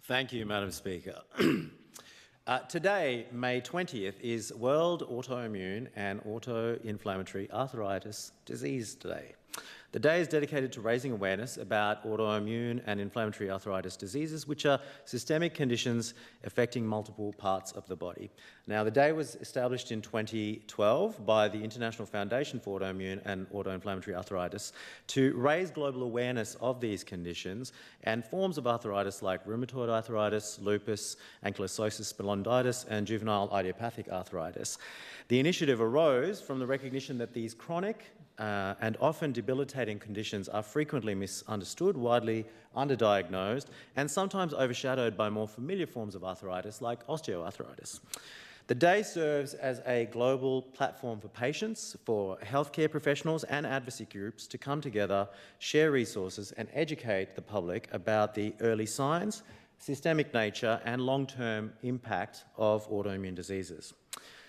Thank you, Madam Speaker. Today, May 20th, is World Autoimmune and Autoinflammatory Arthritis Disease Day. The day is dedicated to raising awareness about autoimmune and inflammatory arthritis diseases, which are systemic conditions affecting multiple parts of the body. Now, the day was established in 2012 by the International Foundation for Autoimmune and Autoinflammatory Arthritis to raise global awareness of these conditions and forms of arthritis like rheumatoid arthritis, lupus, ankylosing spondylitis, and juvenile idiopathic arthritis. The initiative arose from the recognition that these chronic and often debilitating conditions are frequently misunderstood, widely underdiagnosed, and sometimes overshadowed by more familiar forms of arthritis like osteoarthritis. The day serves as a global platform for patients, for healthcare professionals and advocacy groups to come together, share resources and educate the public about the early signs, systemic nature and long-term impact of autoimmune diseases.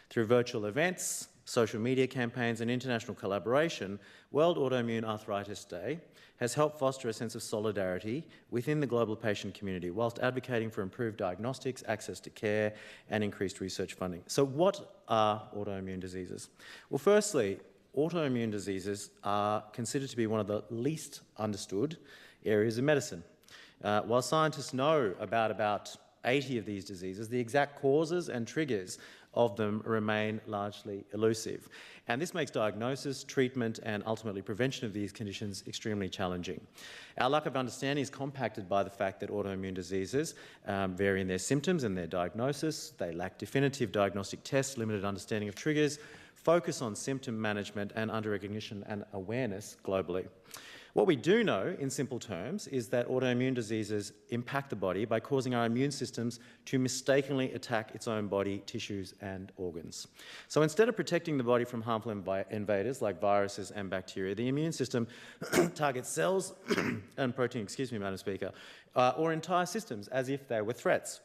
Through virtual events, social media campaigns and international collaboration, World Autoimmune Arthritis Day has helped foster a sense of solidarity within the global patient community whilst advocating for improved diagnostics, access to care and increased research funding. So what are autoimmune diseases? Well, firstly, autoimmune diseases are considered to be one of the least understood areas of medicine. While scientists know about 80 of these diseases, the exact causes and triggers of them remain largely elusive. And this makes diagnosis, treatment and ultimately prevention of these conditions extremely challenging. Our lack of understanding is compacted by the fact that autoimmune diseases vary in their symptoms and their diagnosis. They lack definitive diagnostic tests, limited understanding of triggers, focus on symptom management and under-recognition and awareness globally. What we do know, in simple terms, is that autoimmune diseases impact the body by causing our immune systems to mistakenly attack its own body tissues and organs. So instead of protecting the body from harmful invaders like viruses and bacteria, the immune system targets cells and protein, Madam Speaker, or entire systems as if they were threats.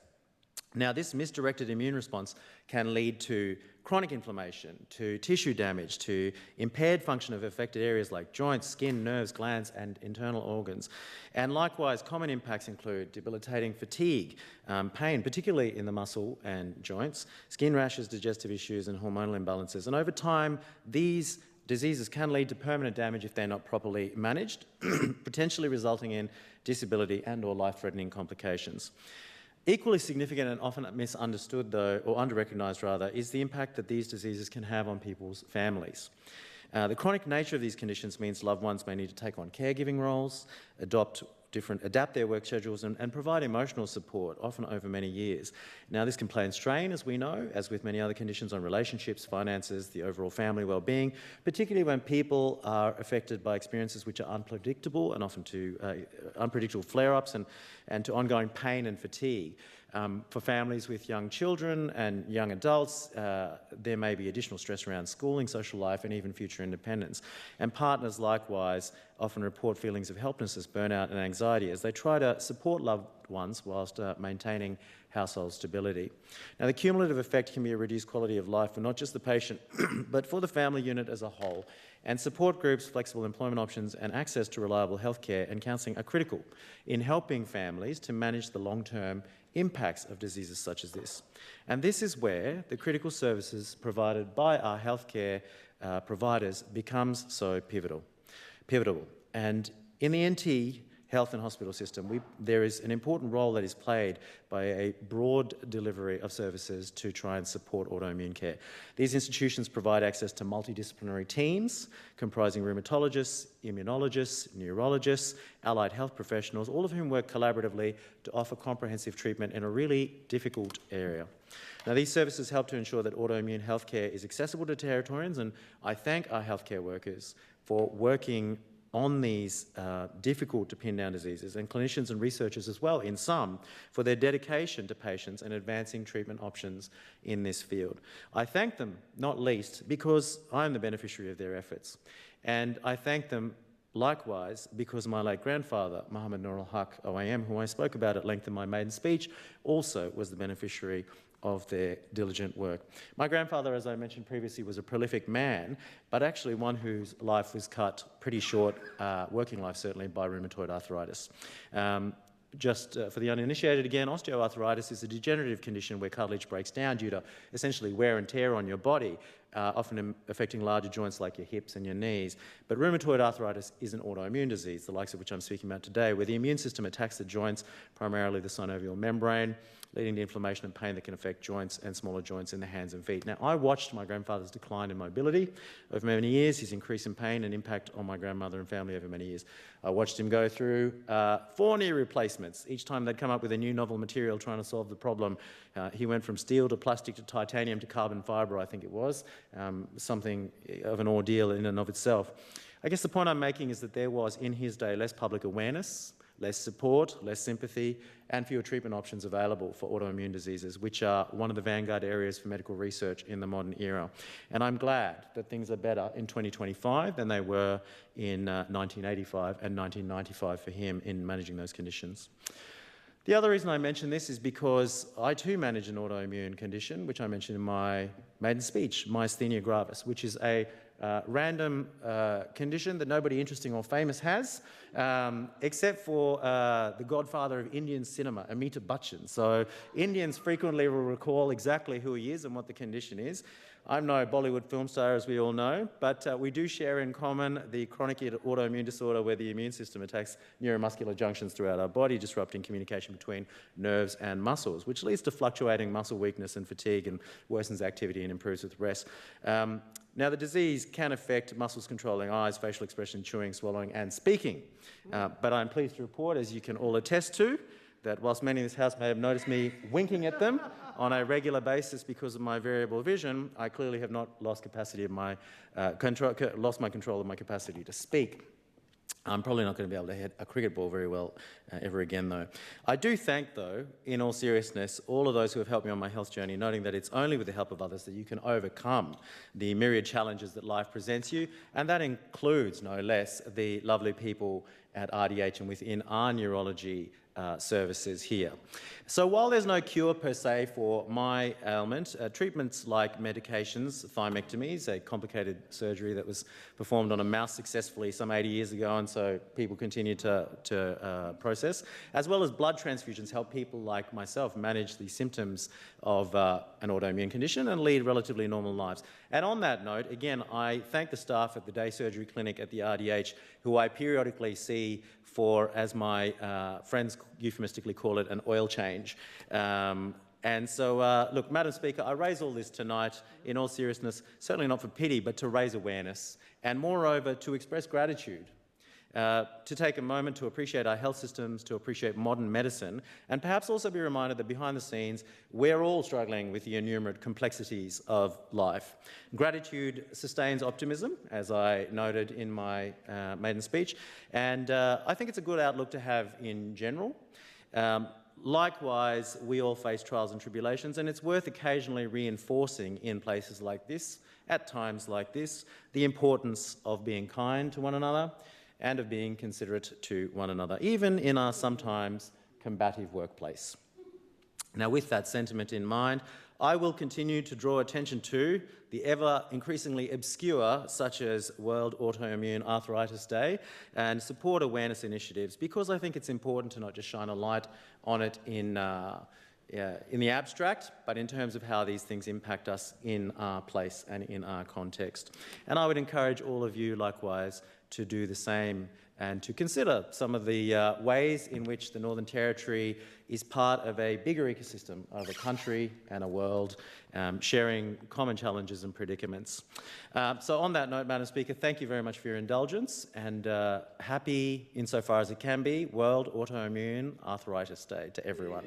Now, this misdirected immune response can lead to chronic inflammation, to tissue damage, to impaired function of affected areas like joints, skin, nerves, glands, and internal organs. And likewise, common impacts include debilitating fatigue, pain, particularly in the muscle and joints, skin rashes, digestive issues, and hormonal imbalances. And over time, these diseases can lead to permanent damage if they're not properly managed, potentially resulting in disability and/or life-threatening complications. Equally significant and often misunderstood, though, or under-recognised rather, is the impact that these diseases can have on people's families. The chronic nature of these conditions means loved ones may need to take on caregiving roles, adapt their work schedules and provide emotional support, often over many years. Now, this can play and strain, as we know, as with many other conditions, on relationships, finances, the overall family well-being, particularly when people are affected by experiences which are unpredictable and often to unpredictable flare-ups and to ongoing pain and fatigue. For families with young children and young adults, there may be additional stress around schooling, social life, and even future independence. And partners, likewise, often report feelings of helplessness, burnout, and anxiety as they try to support loved ones whilst maintaining household stability. Now, the cumulative effect can be a reduced quality of life for not just the patient, but for the family unit as a whole. And support groups, flexible employment options, and access to reliable healthcare and counselling are critical in helping families to manage the long-term impacts of diseases such as this. And this is where the critical services provided by our healthcare providers becomes so pivotal. And in the NT health and hospital system, there is an important role that is played by a broad delivery of services to try and support autoimmune care. These institutions provide access to multidisciplinary teams comprising rheumatologists, immunologists, neurologists, allied health professionals, all of whom work collaboratively to offer comprehensive treatment in a really difficult area. Now, these services help to ensure that autoimmune healthcare is accessible to Territorians, and I thank our healthcare workers for working on these difficult to pin down diseases, and clinicians and researchers as well, in some, for their dedication to patients and advancing treatment options in this field. I thank them, not least, because I'm the beneficiary of their efforts. And I thank them likewise because my late grandfather, Muhammad Nur al-Haq OAM, who I spoke about at length in my maiden speech, also was the beneficiary of their diligent work. My grandfather, as I mentioned previously, was a prolific man, but actually one whose life was cut pretty short, working life certainly, by rheumatoid arthritis. just for the uninitiated again, osteoarthritis is a degenerative condition where cartilage breaks down due to essentially wear and tear on your body, often affecting larger joints like your hips and your knees. But rheumatoid arthritis is an autoimmune disease, the likes of which I'm speaking about today, where the immune system attacks the joints, primarily the synovial membrane, leading to inflammation and pain that can affect joints and smaller joints in the hands and feet. Now, I watched my grandfather's decline in mobility over many years, his increase in pain and impact on my grandmother and family over many years. I watched him go through 4 knee replacements. Each time they'd come up with a new novel material trying to solve the problem. He went from steel to plastic to titanium to carbon fibre, I think it was, something of an ordeal in and of itself. I guess the point I'm making is that there was, in his day, less public awareness, less support, less sympathy, and fewer treatment options available for autoimmune diseases, which are one of the vanguard areas for medical research in the modern era. And I'm glad that things are better in 2025 than they were in 1985 and 1995 for him in managing those conditions. The other reason I mention this is because I too manage an autoimmune condition, which I mentioned in my maiden speech, myasthenia gravis, which is a random condition that nobody interesting or famous has, except for the godfather of Indian cinema, Amitabh Bachchan. So Indians frequently will recall exactly who he is and what the condition is. I'm no Bollywood film star, as we all know, but we do share in common the chronic autoimmune disorder where the immune system attacks neuromuscular junctions throughout our body, disrupting communication between nerves and muscles, which leads to fluctuating muscle weakness and fatigue and worsens activity and improves with rest. Now, the disease can affect muscles controlling eyes, facial expression, chewing, swallowing, and speaking. But I'm pleased to report, as you can all attest to, that whilst many in this House may have noticed me winking at them on a regular basis because of my variable vision, I clearly have not lost lost my control of my capacity to speak. I'm probably not going to be able to hit a cricket ball very well ever again, though. I do thank, though, in all seriousness, all of those who have helped me on my health journey, noting that it's only with the help of others that you can overcome the myriad challenges that life presents you, and that includes, no less, the lovely people at RDH and within our neurology services here. So while there's no cure per se for my ailment, treatments like medications, thymectomies, a complicated surgery that was performed on a mouse successfully some 80 years ago, and so people continue to process, as well as blood transfusions help people like myself manage the symptoms of an autoimmune condition and lead relatively normal lives. And on that note, again, I thank the staff at the day surgery clinic at the RDH, who I periodically see for, as my friends euphemistically call it, an oil change. And so, look, Madam Speaker, I raise all this tonight in all seriousness, certainly not for pity, but to raise awareness, and moreover, to express gratitude. To take a moment to appreciate our health systems, to appreciate modern medicine, and perhaps also be reminded that behind the scenes, we're all struggling with the innumerable complexities of life. Gratitude sustains optimism, as I noted in my maiden speech, and I think it's a good outlook to have in general. Likewise, we all face trials and tribulations, and it's worth occasionally reinforcing in places like this, at times like this, the importance of being kind to one another, and of being considerate to one another, even in our sometimes combative workplace. Now, with that sentiment in mind, I will continue to draw attention to the ever increasingly obscure, such as World Autoimmune Arthritis Day, and support awareness initiatives, because I think it's important to not just shine a light on it in the abstract, but in terms of how these things impact us in our place and in our context. And I would encourage all of you, likewise, to do the same and to consider some of the ways in which the Northern Territory is part of a bigger ecosystem of a country and a world, sharing common challenges and predicaments. So on that note, Madam Speaker, thank you very much for your indulgence, and happy, insofar as it can be, World Autoimmune Arthritis Day to everyone.